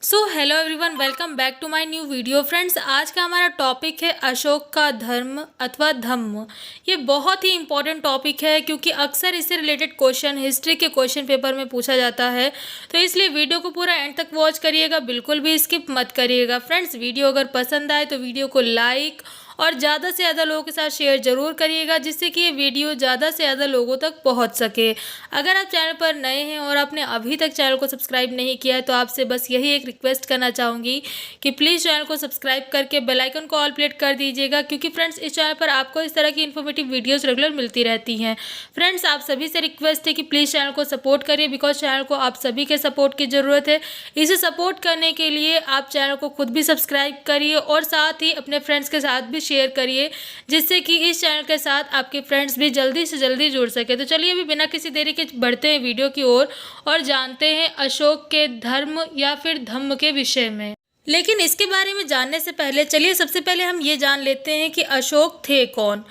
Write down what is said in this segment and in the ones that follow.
So hello everyone, welcome back to my new video. Friends, आज का हमारा topic है अशोक का धर्म अथवा धम्म। ये बहुत ही इंपॉर्टेंट टॉपिक है क्योंकि अक्सर इससे रिलेटेड क्वेश्चन हिस्ट्री के क्वेश्चन पेपर में पूछा जाता है। तो इसलिए वीडियो को पूरा एंड तक वॉच करिएगा, बिल्कुल भी स्किप मत करिएगा। फ्रेंड्स, वीडियो अगर पसंद आए तो वीडियो को लाइक और ज़्यादा से ज़्यादा लोगों के साथ शेयर ज़रूर करिएगा, जिससे कि ये वीडियो ज़्यादा से ज़्यादा लोगों तक पहुंच सके। अगर आप चैनल पर नए हैं और आपने अभी तक चैनल को सब्सक्राइब नहीं किया है तो आपसे बस यही एक रिक्वेस्ट करना चाहूँगी कि प्लीज़ चैनल को सब्सक्राइब करके बेल आइकन को ऑल प्लेट कर दीजिएगा, क्योंकि फ्रेंड्स इस चैनल पर आपको इस तरह की इन्फॉर्मेटिव वीडियोज़ रेगुलर मिलती रहती हैं। फ्रेंड्स, आप सभी से रिक्वेस्ट है कि प्लीज़ चैनल को सपोर्ट करिए, बिकॉज चैनल को आप सभी के सपोर्ट की ज़रूरत है। इसे सपोर्ट करने के लिए आप चैनल को खुद भी सब्सक्राइब करिए और साथ ही अपने फ्रेंड्स के साथ भी शेयर करिए, जिससे कि इस चैनल के साथ आपके फ्रेंड्स भी जल्दी से जल्दी जुड़ सके। तो चलिए अभी बिना किसी देरी के बढ़ते हैं वीडियो की ओर और जानते हैं अशोक के धर्म या फिर धम्म के विषय में। लेकिन इसके बारे में जानने से पहले चलिए सबसे पहले हम ये जान लेते हैं कि अशोक थे कौन।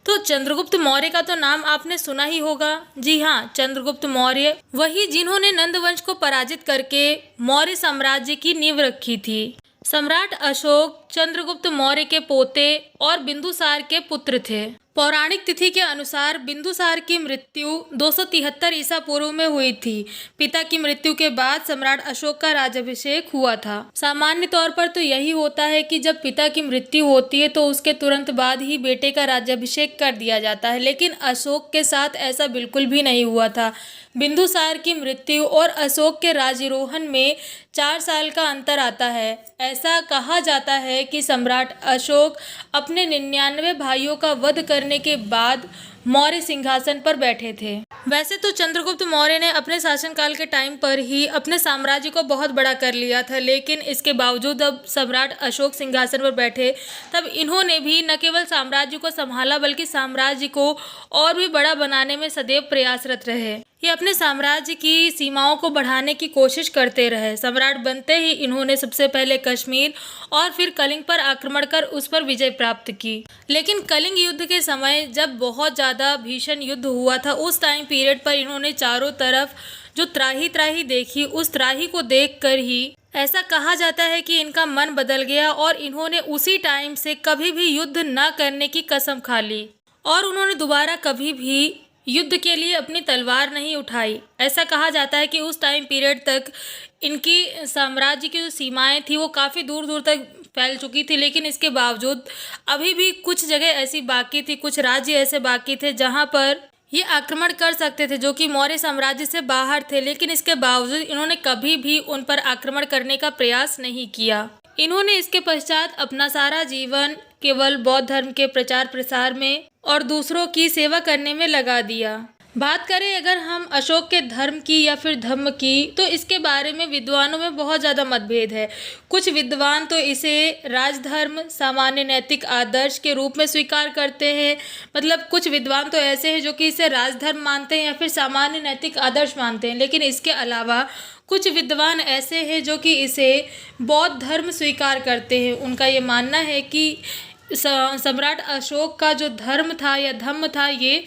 तो चंद्रगुप्त मौर्य का तो नाम आपने सुना ही होगा। जी हाँ, चंद्रगुप्त मौर्य वही जिन्होंने नंद वंश को पराजित करके मौर्य साम्राज्य की नींव रखी थी। सम्राट अशोक चंद्रगुप्त मौर्य के पोते और बिंदुसार के पुत्र थे। पौराणिक तिथि के अनुसार बिंदुसार की मृत्यु 273 ईसा पूर्व में हुई थी। पिता की मृत्यु के बाद सम्राट अशोक का राज्याभिषेक हुआ था। सामान्य तौर पर तो यही होता है कि जब पिता की मृत्यु होती है तो उसके तुरंत बाद ही बेटे का राज्याभिषेक कर दिया जाता है, लेकिन अशोक के साथ ऐसा बिल्कुल भी नहीं हुआ था। बिंदुसार की मृत्यु और अशोक के राज्यारोहण में 4 साल का अंतर आता है। ऐसा कहा जाता है कि सम्राट अशोक अपने 99 भाइयों का वध करने के बाद मौर्य सिंहासन पर बैठे थे। वैसे तो चंद्रगुप्त मौर्य ने अपने शासनकाल के टाइम पर ही अपने साम्राज्य को बहुत बड़ा कर लिया था, लेकिन इसके बावजूद अब सम्राट अशोक सिंहासन पर बैठे तब इन्होंने भी न केवल साम्राज्य को संभाला बल्कि साम्राज्य को और भी बड़ा बनाने में सदैव प्रयासरत रहे। ये अपने साम्राज्य की सीमाओं को बढ़ाने की कोशिश करते रहे। सम्राट बनते ही इन्होंने सबसे पहले कश्मीर और फिर कलिंग पर आक्रमण कर उस पर विजय प्राप्त की। लेकिन कलिंग युद्ध के समय जब बहुत ज़्यादा भीषण युद्ध हुआ था, उस टाइम पीरियड पर इन्होंने चारों तरफ जो त्राही त्राही देखी, उस त्राही को देखकर ही ऐसा कहा जाता है कि इनका मन बदल गया और इन्होंने उसी टाइम से कभी भी युद्ध न करने की कसम खा ली और उन्होंने दोबारा कभी भी युद्ध के लिए अपनी तलवार नहीं उठाई। ऐसा कहा जाता है कि उस टाइम पीरियड तक इनकी साम्राज्य की जो सीमाएं थी वो काफ़ी दूर दूर तक फैल चुकी थी, लेकिन इसके बावजूद अभी भी कुछ जगह ऐसी बाकी थी, कुछ राज्य ऐसे बाकी थे जहां पर ये आक्रमण कर सकते थे, जो कि मौर्य साम्राज्य से बाहर थे। लेकिन इसके बावजूद इन्होंने कभी भी उन पर आक्रमण करने का प्रयास नहीं किया। इन्होंने इसके पश्चात अपना सारा जीवन केवल बौद्ध धर्म के प्रचार प्रसार में और दूसरों की सेवा करने में लगा दिया। बात करें अगर हम अशोक के धर्म की या फिर धम्म की, तो इसके बारे में विद्वानों में बहुत ज़्यादा मतभेद है। कुछ विद्वान तो इसे राजधर्म सामान्य नैतिक आदर्श के रूप में स्वीकार करते हैं। मतलब कुछ विद्वान तो ऐसे हैं जो कि इसे राजधर्म मानते हैं या फिर सामान्य नैतिक आदर्श मानते हैं। लेकिन इसके अलावा कुछ विद्वान ऐसे हैं जो कि इसे बौद्ध धर्म स्वीकार करते हैं। उनका ये मानना है कि सम्राट अशोक का जो धर्म था या धम्म था, ये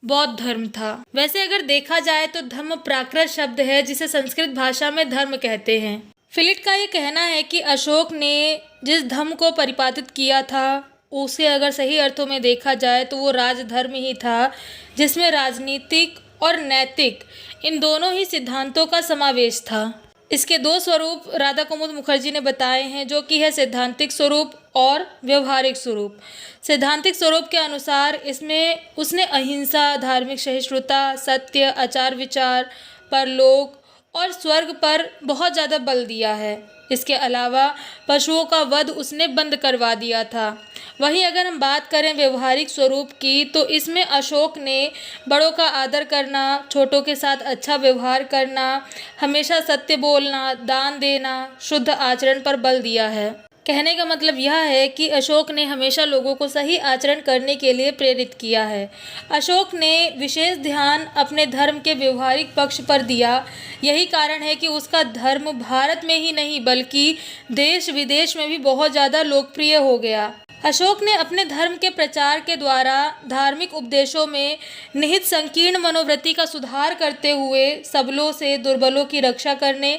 बौद्ध धर्म था। वैसे अगर देखा जाए तो धम्म प्राकृत शब्द है जिसे संस्कृत भाषा में धर्म कहते हैं। फिलिट का ये कहना है कि अशोक ने जिस धर्म को परिपालित किया था उसे अगर सही अर्थों में देखा जाए तो वो राजधर्म ही था, जिसमें राजनीतिक और नैतिक इन दोनों ही सिद्धांतों का समावेश था। इसके 2 स्वरूप राधा कुमुद मुखर्जी ने बताए हैं, जो कि है सैद्धांतिक स्वरूप और व्यवहारिक स्वरूप। सैद्धांतिक स्वरूप के अनुसार इसमें उसने अहिंसा, धार्मिक सहिष्णुता, सत्य, आचार विचार, परलोक और स्वर्ग पर बहुत ज़्यादा बल दिया है। इसके अलावा पशुओं का वध उसने बंद करवा दिया था। वहीं अगर हम बात करें व्यवहारिक स्वरूप की, तो इसमें अशोक ने बड़ों का आदर करना, छोटों के साथ अच्छा व्यवहार करना, हमेशा सत्य बोलना, दान देना, शुद्ध आचरण पर बल दिया है। कहने का मतलब यह है कि अशोक ने हमेशा लोगों को सही आचरण करने के लिए प्रेरित किया है। अशोक ने विशेष ध्यान अपने धर्म के व्यवहारिक पक्ष पर दिया। यही कारण है कि उसका धर्म भारत में ही नहीं बल्कि देश विदेश में भी बहुत ज़्यादा लोकप्रिय हो गया। अशोक ने अपने धर्म के प्रचार के द्वारा धार्मिक उपदेशों में निहित संकीर्ण मनोवृत्ति का सुधार करते हुए सबलों से दुर्बलों की रक्षा करने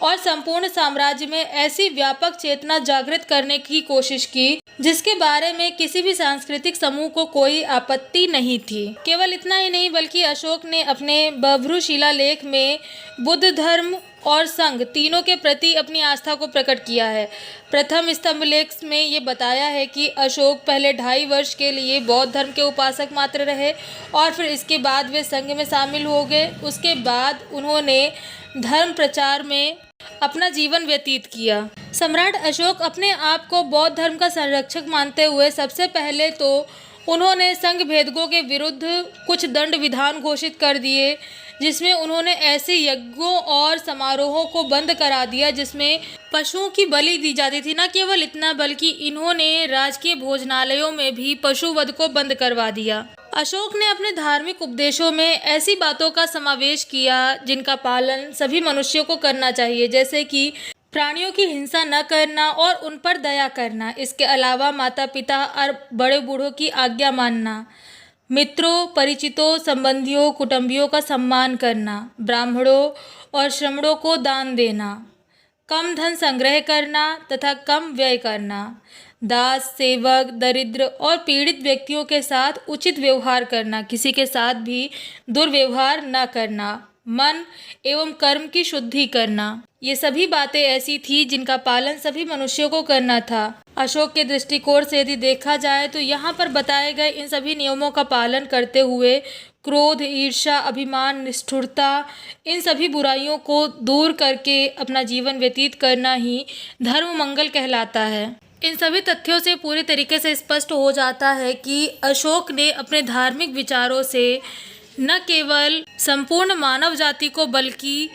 और संपूर्ण साम्राज्य में ऐसी व्यापक चेतना जागृत करने की कोशिश की जिसके बारे में किसी भी सांस्कृतिक समूह को कोई आपत्ति नहीं थी। केवल इतना ही नहीं बल्कि अशोक ने अपने बभ्रू शिलालेख में बुद्ध धर्म और संघ तीनों के प्रति अपनी आस्था को प्रकट किया है। प्रथम स्तंभलेख में ये बताया है कि अशोक पहले 2.5 वर्ष के लिए बौद्ध धर्म के उपासक मात्र रहे और फिर इसके बाद वे संघ में शामिल हो गए। उसके बाद उन्होंने धर्म प्रचार में अपना जीवन व्यतीत किया। सम्राट अशोक अपने आप को बौद्ध धर्म का संरक्षक मानते हुए सबसे पहले तो उन्होंने संघ भेदकों के विरुद्ध कुछ दंड विधान घोषित कर दिए, जिसमें उन्होंने ऐसे यज्ञों और समारोहों को बंद करा दिया जिसमें पशुओं की बलि दी जाती थी। न केवल इतना बल्कि इन्होंने राजकीय भोजनालयों में भी पशुवध को बंद करवा दिया। अशोक ने अपने धार्मिक उपदेशों में ऐसी बातों का समावेश किया जिनका पालन सभी मनुष्यों को करना चाहिए, जैसे कि प्राणियों की हिंसा न करना और उन पर दया करना। इसके अलावा माता पिता और बड़े बूढ़ों की आज्ञा मानना, मित्रों, परिचितों, संबंधियों, कुटुंबियों का सम्मान करना, ब्राह्मणों और श्रमणों को दान देना, कम धन संग्रह करना तथा कम व्यय करना, दास, सेवक, दरिद्र और पीड़ित व्यक्तियों के साथ उचित व्यवहार करना, किसी के साथ भी दुर्व्यवहार न करना, मन एवं कर्म की शुद्धि करना। ये सभी बातें ऐसी थी जिनका पालन सभी मनुष्यों को करना था। अशोक के दृष्टिकोण से यदि देखा जाए तो यहाँ पर बताए गए इन सभी नियमों का पालन करते हुए क्रोध, ईर्ष्या, अभिमान, निष्ठुरता, इन सभी बुराइयों को दूर करके अपना जीवन व्यतीत करना ही धर्म मंगल कहलाता है। इन सभी तथ्यों से पूरी तरीके से स्पष्ट हो जाता है कि अशोक ने अपने धार्मिक विचारों से न केवल संपूर्ण मानव जाति को बल्कि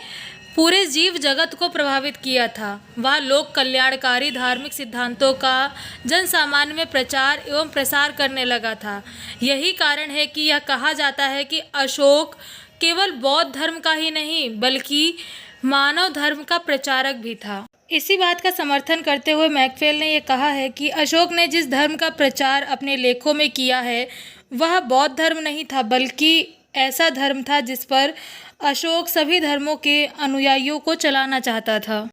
पूरे जीव जगत को प्रभावित किया था। वह लोक कल्याणकारी धार्मिक सिद्धांतों का जन सामान्य में प्रचार एवं प्रसार करने लगा था। यही कारण है कि यह कहा जाता है कि अशोक केवल बौद्ध धर्म का ही नहीं बल्कि मानव धर्म का प्रचारक भी था। इसी बात का समर्थन करते हुए मैकफेल ने यह कहा है कि अशोक ने जिस धर्म का प्रचार अपने लेखों में किया है वह बौद्ध धर्म नहीं था बल्कि ऐसा धर्म था जिस पर अशोक सभी धर्मों के अनुयायियों को चलाना चाहता था।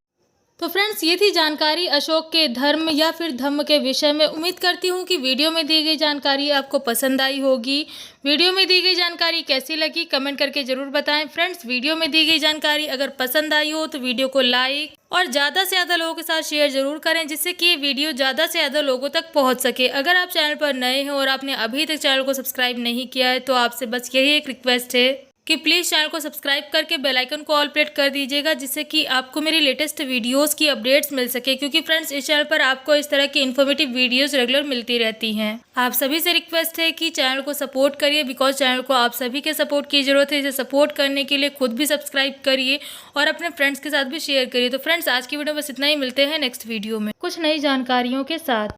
तो फ्रेंड्स, ये थी जानकारी अशोक के धर्म या फिर धम्म के विषय में। उम्मीद करती हूँ कि वीडियो में दी गई जानकारी आपको पसंद आई होगी। वीडियो में दी गई जानकारी कैसी लगी कमेंट करके ज़रूर बताएं। फ्रेंड्स, वीडियो में दी गई जानकारी अगर पसंद आई हो तो वीडियो को लाइक और ज़्यादा से ज़्यादा लोगों के साथ शेयर ज़रूर करें, जिससे कि ये वीडियो ज़्यादा से ज़्यादा लोगों तक पहुँच सके। अगर आप चैनल पर नए हैं और आपने अभी तक चैनल को सब्सक्राइब नहीं किया है तो आपसे बस यही एक रिक्वेस्ट है कि प्लीज़ चैनल को सब्सक्राइब करके बेल आइकन को ऑल प्रेस कर दीजिएगा, जिससे कि आपको मेरी लेटेस्ट वीडियोस की अपडेट्स मिल सके। क्योंकि फ्रेंड्स, इस चैनल पर आपको इस तरह की इन्फॉर्मेटिव वीडियोस रेगुलर मिलती रहती हैं। आप सभी से रिक्वेस्ट है कि चैनल को सपोर्ट करिए, बिकॉज चैनल को आप सभी के सपोर्ट की ज़रूरत है। इसे सपोर्ट करने के लिए खुद भी सब्सक्राइब करिए और अपने फ्रेंड्स के साथ भी शेयर करिए। तो फ्रेंड्स, आज की वीडियो बस इतना ही। मिलते हैं नेक्स्ट वीडियो में कुछ नई जानकारियों के साथ।